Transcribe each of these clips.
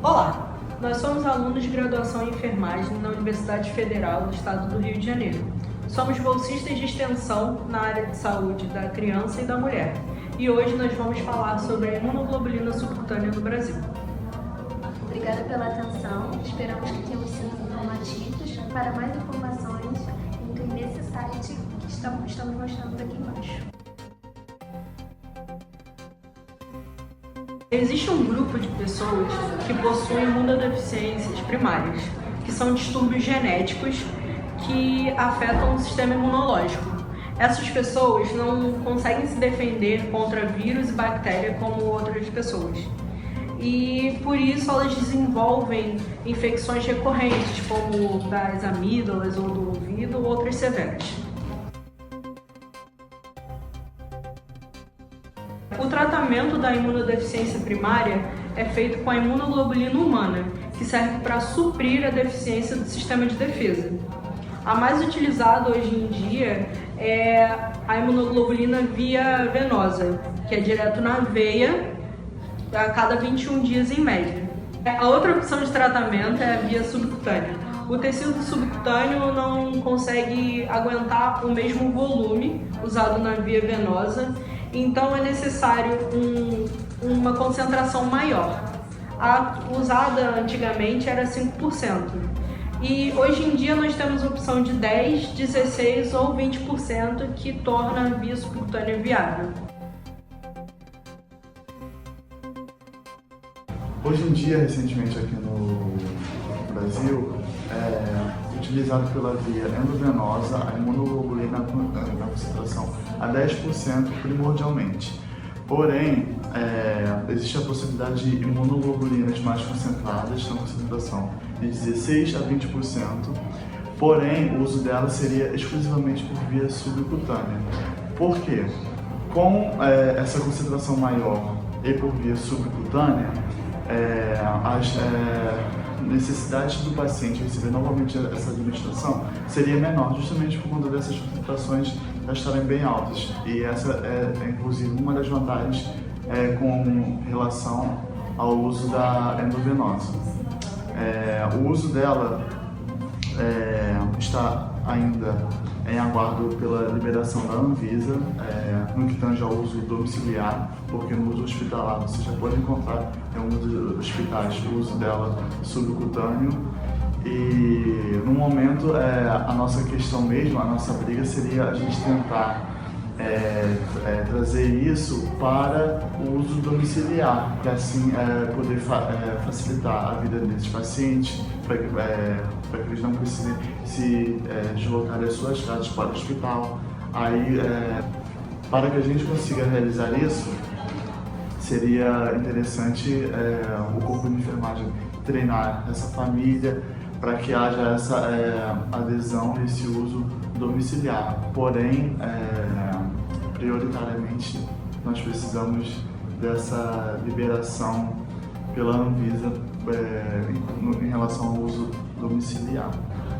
Olá, nós somos alunos de graduação em enfermagem na Universidade Federal do Estado do Rio de Janeiro. Somos bolsistas de extensão na área de saúde da criança e da mulher. E hoje nós vamos falar sobre a imunoglobulina subcutânea no Brasil. Obrigada pela atenção, esperamos que tenham sido informativos. Para mais informações, entre nesse site que estamos mostrando aqui embaixo. Existe um grupo de pessoas que possuem imunodeficiências primárias, que são distúrbios genéticos que afetam o sistema imunológico. Essas pessoas não conseguem se defender contra vírus e bactérias como outras pessoas. E por isso elas desenvolvem infecções recorrentes, como das amígdalas ou do ouvido ou outras severas. O tratamento da imunodeficiência primária é feito com a imunoglobulina humana, que serve para suprir a deficiência do sistema de defesa. A mais utilizada hoje em dia é a imunoglobulina via venosa, que é direto na veia, a cada 21 dias em média. A outra opção de tratamento é a via subcutânea. O tecido subcutâneo não consegue aguentar o mesmo volume usado na via venosa, então é necessário uma concentração maior. A usada antigamente era 5%. E hoje em dia nós temos a opção de 10%, 16% ou 20% que torna a via subcutânea viável. Hoje em dia, recentemente aqui no Brasil, é utilizado pela via endovenosa a imunoglobulina na concentração a 10% primordialmente. Porém, existe a possibilidade de imunoglobulinas mais concentradas na concentração de 16% a 20%, porém o uso dela seria exclusivamente por via subcutânea. Por quê? Com essa concentração maior e por via subcutânea, as necessidades do paciente receber novamente essa administração seria menor, justamente por conta dessas concentrações estarem bem altas. E essa é inclusive uma das vantagens com relação ao uso da endovenosa. O uso dela está ainda em aguardo pela liberação da Anvisa, no que tange ao uso domiciliar, porque no uso hospitalar você já pode encontrar em alguns dos hospitais o uso dela subcutâneo. E no momento a nossa questão mesmo, a nossa briga seria a gente tentar trazer isso para o uso domiciliar, para assim poder facilitar a vida desses pacientes, para que eles não precisem se deslocar das suas casas para o hospital. Aí, para que a gente consiga realizar isso, seria interessante o corpo de enfermagem treinar essa família para que haja essa adesão a esse uso domiciliar. Porém, prioritariamente, nós precisamos dessa liberação pela Anvisa em relação ao uso domiciliar.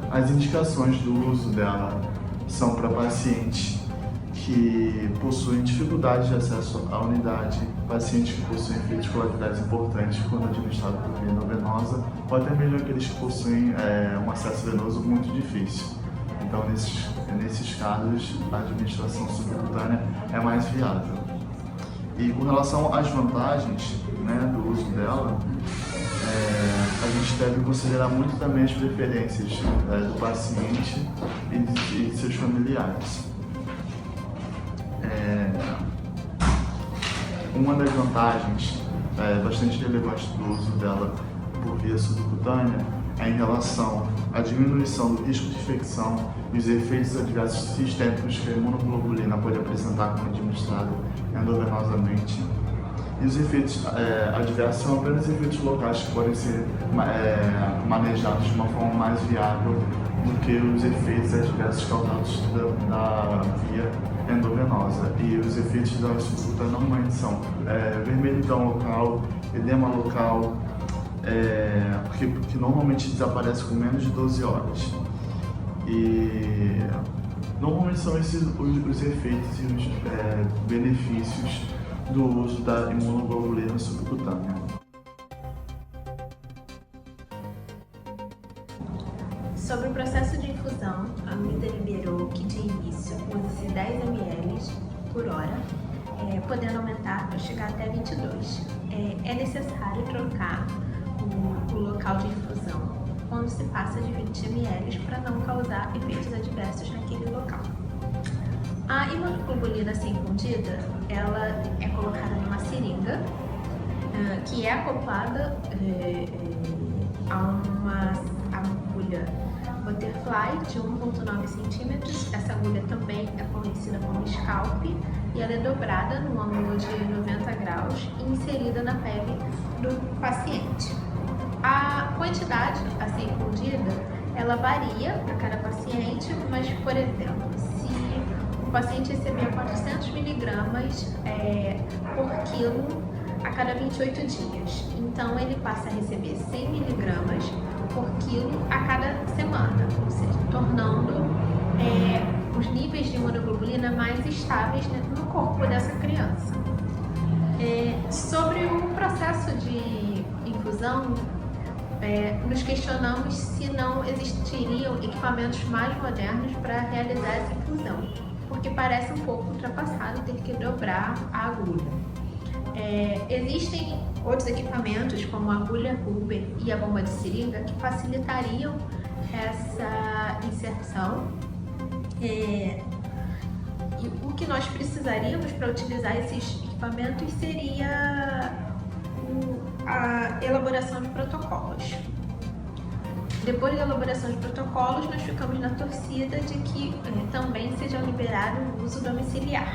As indicações do uso dela são para pacientes que possuem dificuldade de acesso à unidade, pacientes que possuem efeitos colaterais importantes quando administrado por via endovenosa, ou até mesmo aqueles que possuem um acesso venoso muito difícil. Então, nesses casos, a administração subcutânea é mais viável. E com relação às vantagens do uso dela, a gente deve considerar muito também as preferências do paciente e de seus familiares. Uma das vantagens bastante relevantes do uso dela por via subcutânea é em relação à diminuição do risco de infecção e os efeitos adversos sistêmicos que a imunoglobulina pode apresentar quando administrada endovenosamente. E os efeitos adversos são apenas efeitos locais que podem ser manejados de uma forma mais viável do que os efeitos adversos causados da via endovenosa. E os efeitos da subcutânea normalmente são vermelhidão local, edema local, que normalmente desaparece com menos de 12 horas. E normalmente são esses os efeitos e os benefícios do uso da imunoglobulina subcutânea. use-se 10 ml por hora, podendo aumentar para chegar até 22. É necessário trocar o local de infusão quando se passa de 20 ml para não causar efeitos adversos naquele local. A imunoglobulina assim fundida, ela é colocada numa seringa que é acoplada a uma agulha butterfly de 1,9 centímetros. Essa agulha também é conhecida como scalp e ela é dobrada no ângulo de 90 graus e inserida na pele do paciente. A quantidade assim fundida, ela varia para cada paciente, mas, por exemplo, se o paciente receber 400 miligramas por quilo a cada 28 dias, então ele passa a receber 100 miligramas por quilo a cada semana, ou seja, tornando os níveis de imunoglobulina mais estáveis no corpo dessa criança. Sobre o processo de infusão, nos questionamos se não existiriam equipamentos mais modernos para realizar essa infusão, porque parece um pouco ultrapassado ter que dobrar a agulha. Existem outros equipamentos, como a agulha Huber e a bomba de seringa, que facilitariam essa inserção. E o que nós precisaríamos para utilizar esses equipamentos seria a elaboração de protocolos. Depois da elaboração de protocolos, nós ficamos na torcida de que também seja liberado o uso domiciliar.